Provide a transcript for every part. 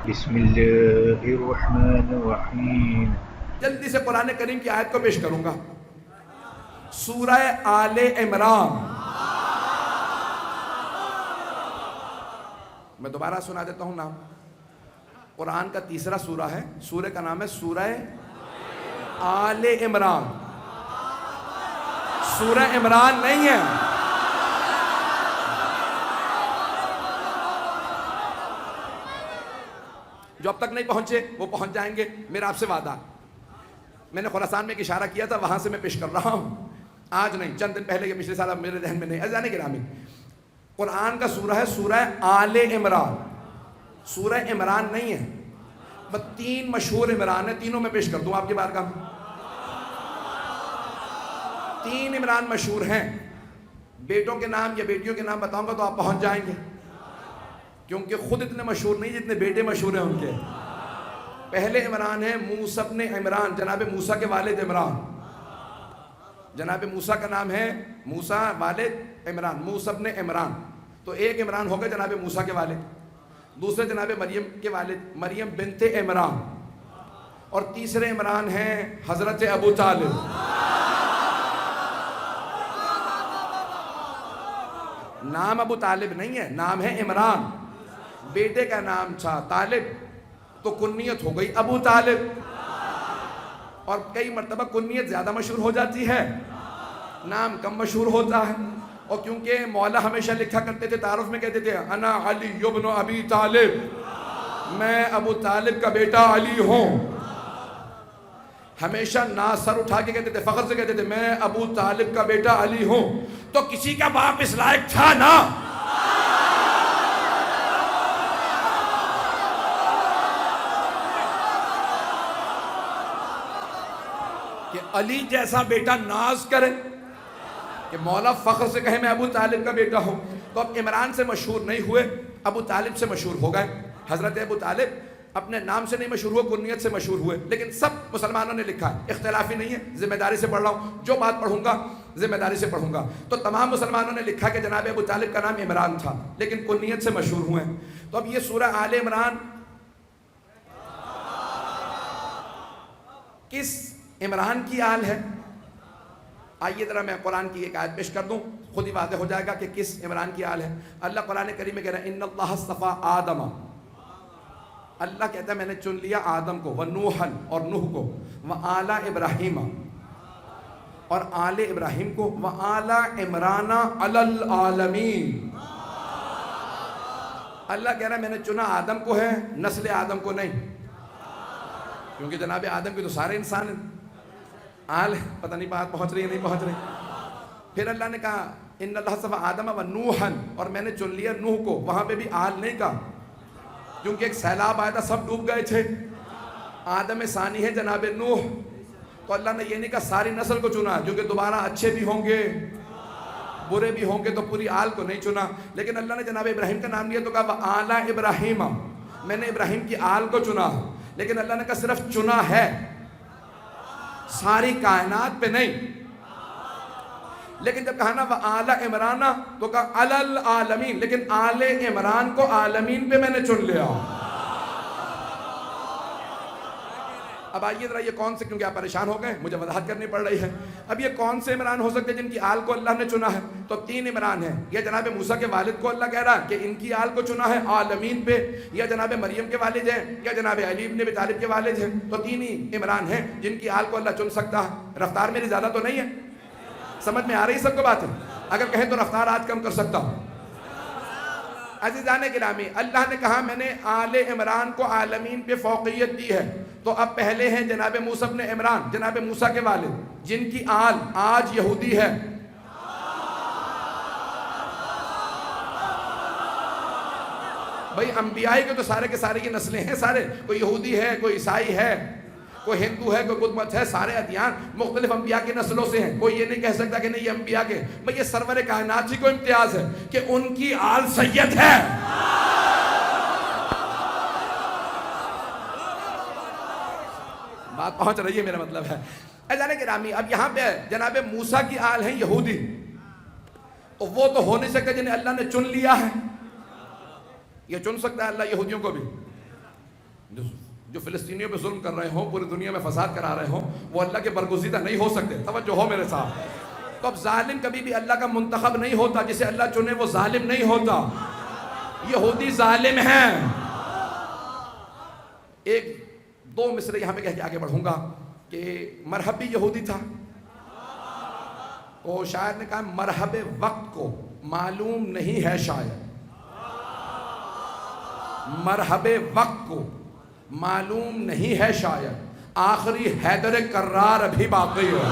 بسم اللہ الرحمن الرحیم. جلدی سے قرآن کریم کی آیت کو پیش کروں گا. سورہ آل عمران. میں دوبارہ سنا دیتا ہوں نام. قرآن کا تیسرا سورہ ہے. سورہ کا نام ہے سورہ آل عمران. سورہ عمران نہیں ہے. جو اب تک نہیں پہنچے وہ پہنچ جائیں گے، میرا آپ سے وعدہ. میں نے خراسان میں ایک اشارہ کیا تھا، وہاں سے میں پیش کر رہا ہوں. آج نہیں، چند دن پہلے، پچھلے سال اب میرے ذہن میں نہیں. عزیزان گرامی، قرآن کا سورہ ہے سورہ آل عمران. سورہ عمران نہیں ہے. بس 3 مشہور عمران ہیں، تینوں میں پیش کر دوں آپ کی بارگاہ میں. 3 عمران مشہور ہیں. بیٹوں کے نام یا بیٹیوں کے نام بتاؤں گا تو آپ پہنچ جائیں گے، کیونکہ خود اتنے مشہور نہیں جتنے بیٹے مشہور ہیں ان کے. پہلے عمران ہے موسیٰ ابن عمران، جناب موسیٰ کے والد عمران. جناب موسیٰ کا نام ہے موسیٰ والد عمران، موسیٰ ابن عمران. تو ایک عمران ہوگا جناب موسیٰ کے والد، دوسرے جناب مریم کے والد مریم بنت عمران، اور تیسرے عمران ہیں حضرت ابو طالب. نام ابو طالب نہیں ہے، نام ہے عمران. بیٹے کا نام تھا طالب تو کنیت ہو گئی ابو طالب. اور کئی مرتبہ کنیت زیادہ مشہور ہو جاتی ہے، نام کم مشہور ہوتا ہے. اور کیونکہ مولا ہمیشہ لکھا کرتے تھے، تعارف میں کہتے تھے انا علی ابن ابی طالب، میں ابو طالب کا بیٹا علی ہوں. ہمیشہ سر اٹھا کے کہتے تھے، فخر سے کہتے تھے میں ابو طالب کا بیٹا علی ہوں. تو کسی کا باپ اس لائق تھا نا کہ علی جیسا بیٹا ناز کرے، کہ مولا فخر سے کہے میں ابو طالب کا بیٹا ہوں. تو اب عمران سے مشہور نہیں ہوئے، ابو طالب سے مشہور ہو گئے. حضرت ابو طالب اپنے نام سے نہیں مشہور ہوئے، کنیت سے مشہور ہوئے. لیکن سب مسلمانوں نے لکھا ہے، اختلافی نہیں ہے. ذمہ داری سے پڑھ رہا ہوں، جو بات پڑھوں گا ذمہ داری سے پڑھوں گا. تو تمام مسلمانوں نے لکھا کہ جناب ابو طالب کا نام عمران تھا، لیکن کنیت سے مشہور ہوئے. تو اب یہ سورہ آل عمران کس عمران کی آل ہے؟ آئیے ذرا میں قرآن کی ایک آیت پیش کر دوں، خود ہی واضح ہو جائے گا کہ کس عمران کی آل ہے. اللہ قرآن کریم میں کہہ رہا ہے ان اللہ اصطفیٰ آدم. اللہ کہتا ہے میں نے چن لیا آدم کو، ونوحن اور نوح کو، وآل ابراہیم اور آل ابراہیم کو، وآل عمران علی العالمین. اللہ کہہ رہا ہے میں نے چنا آدم کو ہے، نسل آدم کو نہیں، کیونکہ جناب آدم کے تو سارے انسان ہیں. آل پتہ نہیں بات پہنچ رہی ہے نہیں پہنچ رہی. پھر اللہ نے کہا ان اللہ اصطفیٰ آدم ونوحن، اور میں نے چن لیا نوح کو. وہاں پہ بھی آل نہیں کہا، کیونکہ ایک سیلاب آیا تھا، سب ڈوب گئے تھے. آدم ثانی ہے جناب نوح. تو اللہ نے یہ نہیں کہا ساری نسل کو چنا، کیونکہ دوبارہ اچھے بھی ہوں گے برے بھی ہوں گے، تو پوری آل کو نہیں چنا. لیکن اللہ نے جناب ابراہیم کا نام لیا تو کہا وآل ابراہیم، میں نے ابراہیم کی آل کو چنا. لیکن اللہ نے کہا صرف چنا ہے، ساری کائنات پہ نہیں. لیکن جب کہا نا وآل عمران تو کہا علی العالمین، لیکن آل عمران کو عالمین پہ میں نے چن لیا. اب آئیے ذرا یہ کون سے، کیونکہ آپ پریشان ہو گئے مجھے وضاحت کرنی پڑ رہی ہے. اب یہ کون سے عمران ہو سکتے ہیں جن کی آل کو اللہ نے چنا ہے؟ تو 3 عمران ہیں. یا جناب موسیٰ کے والد کو اللہ کہہ رہا ہے کہ ان کی آل کو چنا ہے عالمین پہ، یا جناب مریم کے والد ہیں، یا جناب علی بن ابی طالب کے والد ہیں. تو 3 ہی عمران ہیں جن کی آل کو اللہ چن سکتا ہے. رفتار میری زیادہ تو نہیں ہے، سمجھ میں آ رہی سب کو بات ہے؟ اگر کہیں تو رفتار آج کم کر سکتا ہوں. عزیزان گرامی، اللہ نے کہا میں نے آل عمران کو عالمین پہ فوقیت دی ہے. تو اب پہلے ہیں جناب موسیٰ ابن عمران، جناب موسیٰ کے والد، جن کی آل آج یہودی ہے. بھئی انبیاء کے تو سارے کے سارے کی نسلیں ہیں، سارے، کوئی یہودی ہے، کوئی عیسائی ہے، کوئی ہندو ہے، کوئی بدھ مت ہے. سارے ادیان مختلف انبیاء کی نسلوں سے ہیں. کوئی یہ نہیں کہہ سکتا کہ نہیں یہ انبیاء کے. بھئی یہ سرور کائنات ہی کو امتیاز ہے کہ ان کی آل سید ہے. بات پہنچ رہی ہے، میرا مطلب ہے. اذان گرامی، اب یہاں پہ جناب موسیٰ کی آل ہیں یہودی، تو وہ تو ہو نہیں سکتا جنہیں اللہ نے چن لیا ہے. یہ چن سکتا ہے اللہ یہودیوں کو بھی؟ جو فلسطینیوں پہ ظلم کر رہے ہوں، پوری دنیا میں فساد کرا رہے ہوں، وہ اللہ کے برگزیدہ نہیں ہو سکتے. توجہ ہو میرے ساتھ. تو اب ظالم کبھی بھی اللہ کا منتخب نہیں ہوتا. جسے اللہ چنے وہ ظالم نہیں ہوتا. یہودی ظالم ہیں. ایک دو مصرے یہاں پہ کہہ کے آگے بڑھوں گا کہ مرحب بھی یہودی تھا. تو شاعر نے کہا مرحب وقت کو معلوم نہیں ہے شاید. مرحب وقت کو معلوم نہیں ہے شاید. آخری حیدر کرار ابھی باقی ہے.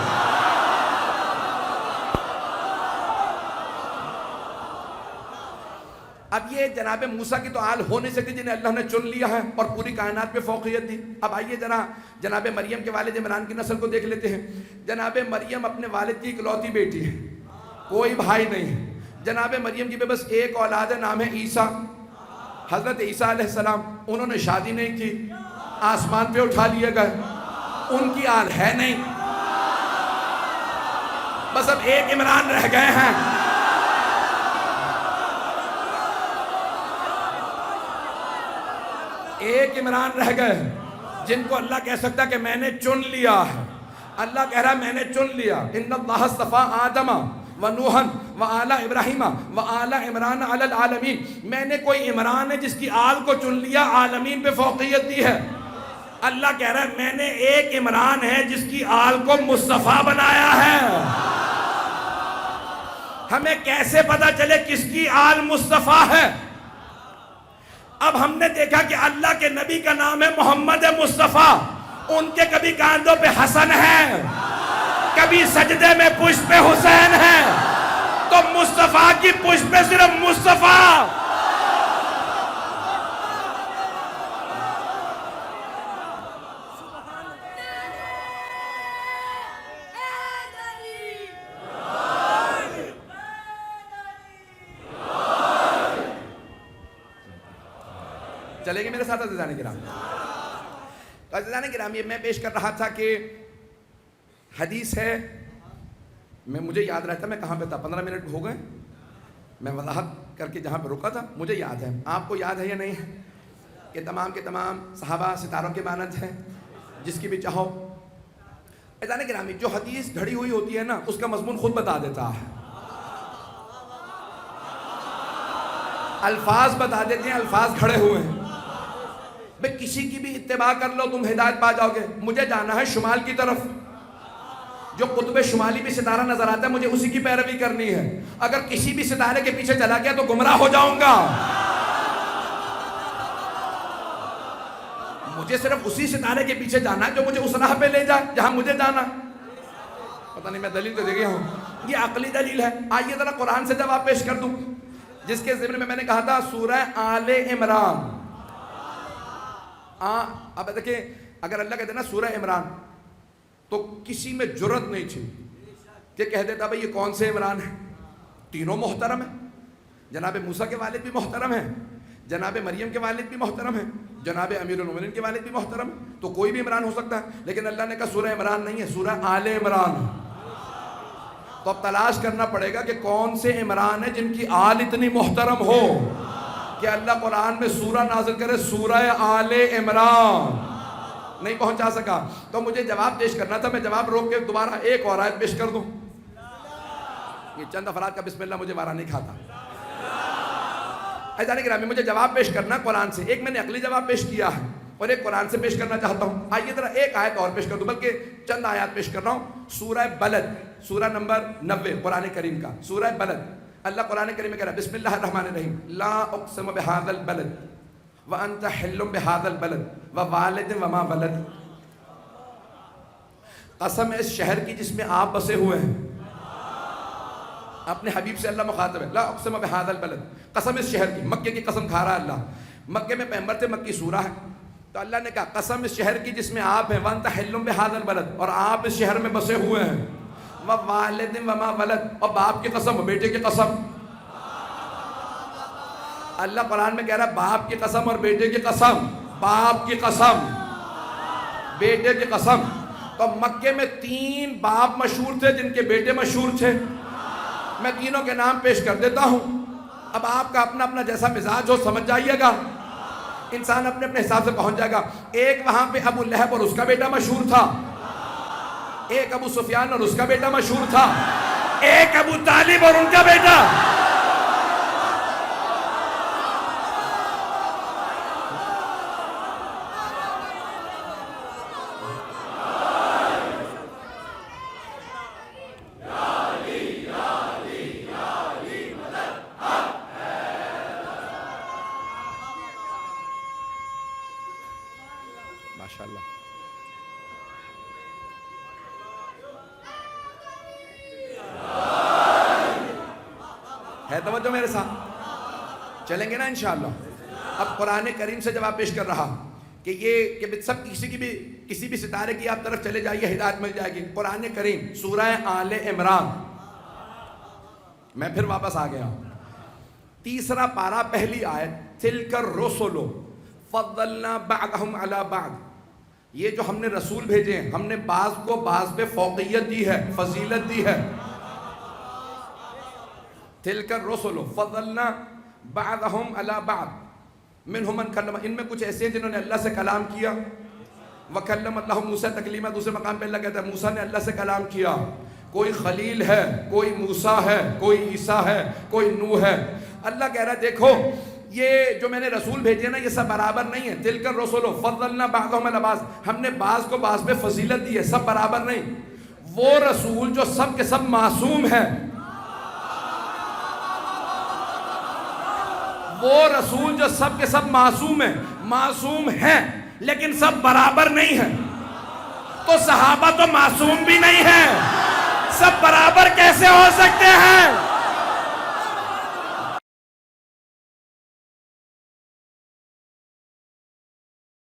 اب یہ جناب موسیٰ کی تو آل ہو نہیں سکتی جنہیں اللہ نے چن لیا ہے اور پوری کائنات پہ فوقیت دی. اب آئیے ذرا جناب مریم کے والد عمران کی نسل کو دیکھ لیتے ہیں. جناب مریم اپنے والد کی اکلوتی بیٹی ہے, کوئی بھائی نہیں ہے. جناب مریم کی بس ایک اولاد ہے, نام ہے عیسیٰ. حضرت عیسیٰ علیہ السلام, انہوں نے شادی نہیں کی, آسمان پہ اٹھا لیے گئے, ان کی آل ہے نہیں. بس اب ایک عمران رہ گئے ہیں. ایک عمران رہ گئے جن کو اللہ کہہ سکتا کہ میں نے چن لیا ہے. اللہ کہہ رہا میں نے چن لیا. ان اللہ اصطفیٰ آدم و نوحً و آل ابراہیم و آل عمران علی العالمین. میں نے کوئی عمران ہے جس کی آل کو چن لیا, عالمین پہ فوقیت دی ہے. اللہ کہہ رہا ہے میں نے ایک عمران ہے جس کی آل کو مصطفیٰ بنایا ہے. ہمیں کیسے پتا چلے کس کی آل مصطفیٰ ہے؟ اب ہم نے دیکھا کہ اللہ کے نبی کا نام ہے محمد مصطفیٰ. ان کے کبھی کاندھوں پہ حسن ہے, کبھی سجدے میں پشت پہ حسین ہے, تو مصطفیٰ کی پشت پہ صرف مصطفیٰ. چلیں گے میرے ساتھ عزیزان کرام؟ عزیزان کرام, یہ میں پیش کر رہا تھا کہ حدیث ہے, مجھے یاد رہتا میں کہاں پہ تھا, 15 منٹ ہو گئے میں وضاحت کر کے جہاں پہ رکا تھا. مجھے یاد ہے, آپ کو یاد ہے یا نہیں ہے کہ تمام کے تمام صحابہ ستاروں کے مانند ہیں, جس کی بھی چاہو. عزیزان کرام, جو حدیث گھڑی ہوئی ہوتی ہے نا, اس کا مضمون خود بتا دیتا ہے. الفاظ بتا دیتے ہیں, الفاظ کھڑے ہوئے ہیں. بھئی کسی کی بھی اتباع کر لو تم ہدایت پا جاؤ گے. مجھے جانا ہے شمال کی طرف, جو قطب شمالی بھی ستارہ نظر آتا ہے مجھے اسی کی پیروی کرنی ہے. اگر کسی بھی ستارے کے پیچھے چلا گیا تو گمراہ ہو جاؤں گا. مجھے صرف اسی ستارے کے پیچھے جانا ہے جو مجھے اس راہ پہ لے جائے جہاں مجھے جانا. پتہ نہیں میں دلیل تو دے گیا ہوں, یہ عقلی دلیل ہے. آئیے ذرا قرآن سے جواب پیش کر دوں, جس کے ضمن میں نے کہا تھا سورہ آل عمران. اب دیکھیں, اگر اللہ کہتے نا سورہ عمران, تو کسی میں جرت نہیں تھی کہ کہہ دیتا بھئی یہ کون سے عمران ہے. تینوں محترم ہیں. جناب موسیٰ کے والد بھی محترم ہیں, جناب مریم کے والد بھی محترم ہیں, جناب امیر المومنین کے والد بھی محترم ہیں. تو کوئی بھی عمران ہو سکتا ہے. لیکن اللہ نے کہا سورہ عمران نہیں ہے, سورہ آل عمران ہے. تو اب تلاش کرنا پڑے گا کہ کون سے عمران ہیں جن کی آل اتنی محترم ہو کہ اللہ قرآن میں سورہ نازل کرے سورہ آل عمران. نہیں پہنچا سکا تو مجھے جواب پیش کرنا تھا. میں جواب روک کے دوبارہ ایک اور آیت پیش کر دوں. یہ چند افراد کا بسم اللہ مجھے وارا نہیں کھاتا. عزیزان گرامی, مجھے جواب پیش کرنا قرآن سے. ایک میں نے عقلی جواب پیش کیا ہے اور ایک قرآن سے پیش کرنا چاہتا ہوں. آئیے ذرا ایک آیت اور پیش کر دوں, بلکہ چند آیات پیش کر رہا ہوں. سورہ بلد, سورہ نمبر 90 قرآن کریم کا, سورہ بلد. اللہ قرآن کریم میں کہہ رہا ہے بسم اللہ الرحمن الرحیم, لا اقسم بہذا البلد وانت حل بہذا البلد ووالد وما ولد. قسم ہے اس شہر کی جس میں آپ بسے ہوئے ہیں. اپنے حبیب سے اللہ مخاطب ہے, لا اقسم بہذا البلد, قسم اس شہر کی. مکے کی قسم کھا رہا ہے اللہ. مکے میں پیغمبر تھے, مکی سورہ ہے. تو اللہ نے کہا قسم اس شہر کی جس میں آپ ہیں, وانت حل بہذا البلد, اور آپ اس شہر میں بسے ہوئے ہیں. ووالد وما ولد, اور باپ کی قسم, بیٹے کی قسم. اللہ قرآن میں کہہ رہا ہے باپ کی قسم اور بیٹے کی قسم, باپ کی قسم, بیٹے کی قسم. تو مکے میں 3 باپ مشہور تھے جن کے بیٹے مشہور تھے. میں تینوں کے نام پیش کر دیتا ہوں. اب آپ کا اپنا اپنا جیسا مزاج ہو سمجھ جائیے گا. انسان اپنے اپنے حساب سے پہنچ جائے گا. ایک وہاں پہ ابو لہب اور اس کا بیٹا مشہور تھا, ایک ابو سفیان اور اس کا بیٹا مشہور تھا, ایک ابو طالب اور ان کا بیٹا. ماشاءاللہ. ہے توجہ میرے ساتھ؟ چلیں گے نا انشاءاللہ. اب قرآن کریم سے جواب پیش کر رہا کہ یہ کہ سب کسی بھی ستارے کی آپ طرف چلے جائیے ہدایت مل جائے گی. قرآن کریم سورہ آل عمران, میں پھر واپس آ گیا, تیسرا پارہ پہلی آیت, تلک الرسل فضلنا بعضهم علی بعض. یہ جو ہم نے رسول بھیجے ہیں, ہم نے بعض کو بعض پہ فوقیت دی ہے, فضیلت دی ہے. تلک الرسل فضلنا بعضهم علی بعض منهم من کلم, ان میں کچھ ایسے ہیں جنہوں نے اللہ سے کلام کیا. وکلم اللہ موسیٰ تکلیما, دوسرے مقام پہ اللہ کہتا ہے موسیٰ نے اللہ سے کلام کیا. کوئی خلیل ہے, کوئی موسیٰ ہے, کوئی عیسیٰ ہے, کوئی نوح ہے. اللہ کہہ رہا ہے دیکھو یہ جو میں نے رسول بھیجے نا یہ سب برابر نہیں ہے. تلک الرسل فضلنا بعضهم علی بعض, ہم نے بعض کو بعض پہ فضیلت دی ہے, سب برابر نہیں. وہ رسول جو سب کے سب معصوم ہیں, وہ رسول جو سب کے سب معصوم ہیں لیکن سب برابر نہیں ہیں. تو صحابہ تو معصوم بھی نہیں ہیں, سب برابر کیسے ہو سکتے ہیں؟